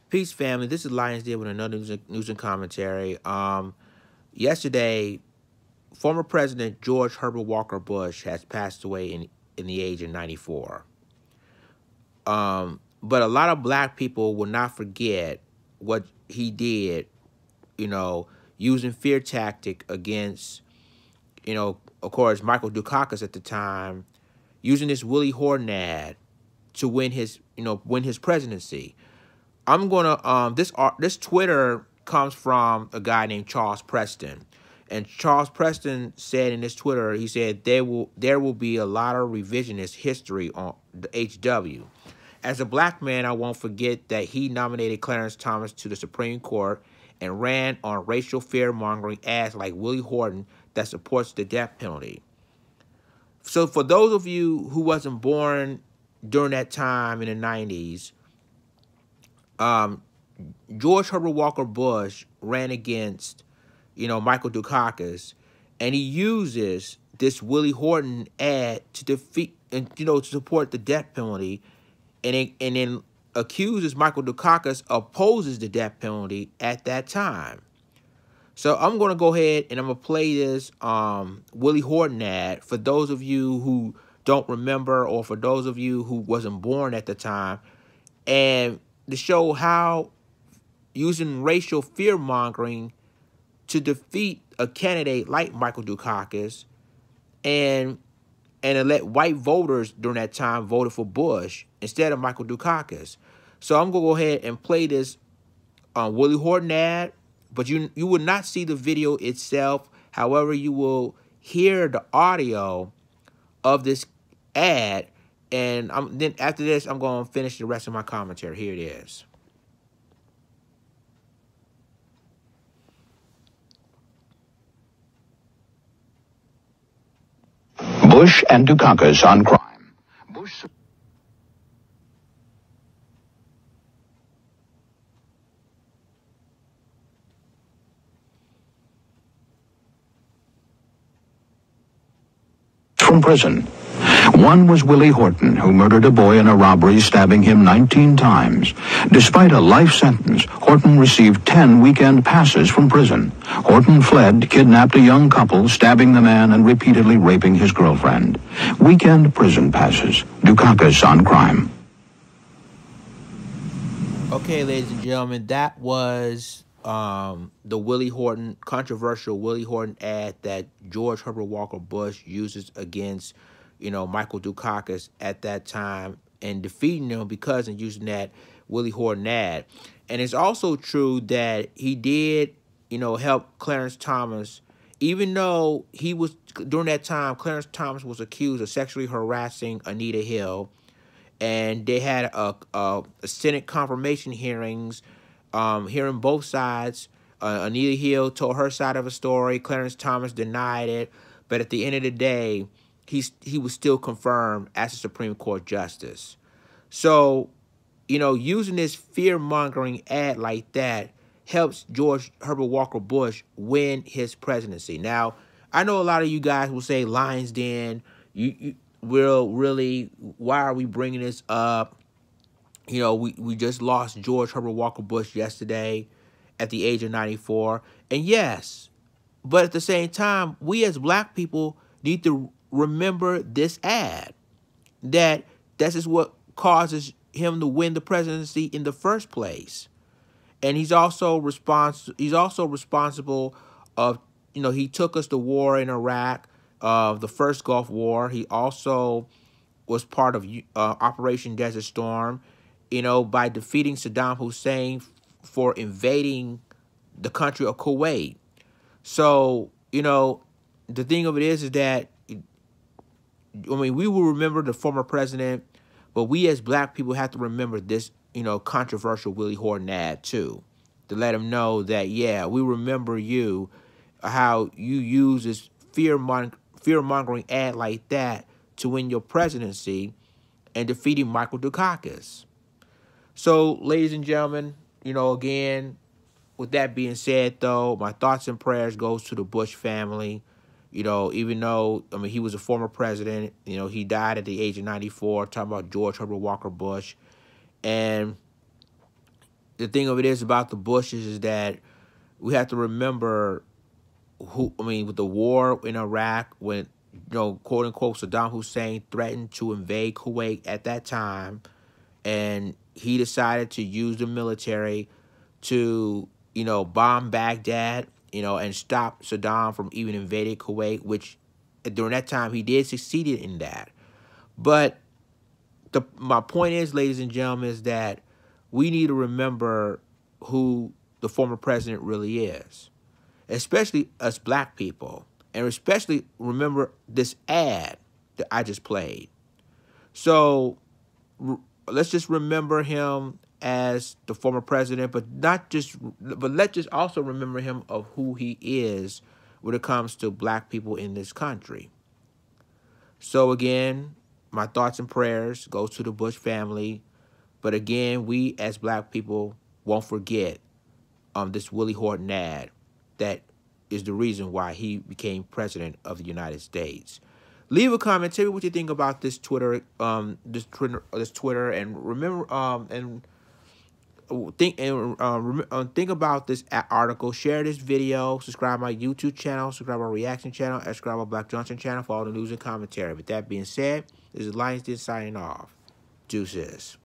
Peace, family. This is Lions Den with another news and commentary. Yesterday, former President George Herbert Walker Bush has passed away in the age of 94. But a lot of black people will not forget what he did, using fear tactic against, of course, Michael Dukakis at the time, using this Willie Horton ad to win his presidency. I'm gonna this Twitter comes from a guy named Charles Preston, and Charles Preston said in his Twitter, he said there will be a lot of revisionist history on the HW. As a black man, I won't forget that he nominated Clarence Thomas to the Supreme Court and ran on racial fear-mongering ads like Willie Horton that supports the death penalty. So for those of you who wasn't born during that time in the 90s, George Herbert Walker Bush ran against, Michael Dukakis, and he uses this Willie Horton ad to defeat and, to support the death penalty, and then accuses Michael Dukakis opposes the death penalty at that time. So I'm going to go ahead and I'm going to play this Willie Horton ad for those of you who don't remember, or for those of you who wasn't born at the time, and to show how using racial fear-mongering to defeat a candidate like Michael Dukakis and to let white voters during that time voted for Bush instead of Michael Dukakis. So I'm going to go ahead and play this Willie Horton ad, but you will not see the video itself. However, you will hear the audio of this ad, and then after this, I'm going to finish the rest of my commentary. Here it is. Bush and Dukakis on crime. Bush. From prison. One was Willie Horton, who murdered a boy in a robbery, stabbing him 19 times. Despite a life sentence, Horton received 10 weekend passes from prison. Horton fled, kidnapped a young couple, stabbing the man and repeatedly raping his girlfriend. Weekend prison passes. Dukakis on crime. Okay, ladies and gentlemen, that was the Willie Horton, controversial Willie Horton ad that George Herbert Walker Bush uses against, Michael Dukakis at that time, and defeating him because of using that Willie Horton ad. And it's also true that he did, help Clarence Thomas, even though he was, during that time, Clarence Thomas was accused of sexually harassing Anita Hill, and they had a Senate confirmation hearings, hearing both sides. Anita Hill told her side of the story. Clarence Thomas denied it. But at the end of the day, he was still confirmed as a Supreme Court justice. So, using this fear-mongering ad like that helps George Herbert Walker Bush win his presidency. Now, I know a lot of you guys will say, Lions Den, you will really, why are we bringing this up? We just lost George Herbert Walker Bush yesterday at the age of 94. And yes, but at the same time, we as black people need to remember this ad. This is what causes him to win the presidency in the first place. And he's also responsible of, he took us to war in Iraq, the first Gulf War. He also was part of Operation Desert Storm, by defeating Saddam Hussein for invading the country of Kuwait. So, the thing of it is that, we will remember the former president, but we as black people have to remember this, controversial Willie Horton ad too, to let him know that, yeah, we remember you, how you use this fear-mongering ad like that to win your presidency and defeating Michael Dukakis. So, ladies and gentlemen, again, with that being said, though, my thoughts and prayers goes to the Bush family. Even though, he was a former president, he died at the age of 94, talking about George Herbert Walker Bush. And the thing of it is about the Bushes is that we have to remember with the war in Iraq, when, quote unquote, Saddam Hussein threatened to invade Kuwait at that time, and he decided to use the military to, bomb Baghdad, and stop Saddam from even invading Kuwait, which during that time he did succeeded in that. But my point is, ladies and gentlemen, is that we need to remember who the former president really is, especially us black people, and especially remember this ad that I just played. So let's just remember him as the former president, but let's just also remember him of who he is when it comes to black people in this country. So again, my thoughts and prayers goes to the Bush family. But again, we as black people won't forget this Willie Horton ad that is the reason why he became president of the United States. Leave a comment. Tell me what you think about this Twitter, and remember, think about this article. Share this video. Subscribe my YouTube channel. Subscribe my reaction channel. And subscribe my Black Johnson channel for all the news and commentary. With that being said, this is Lionsden signing off. Deuces.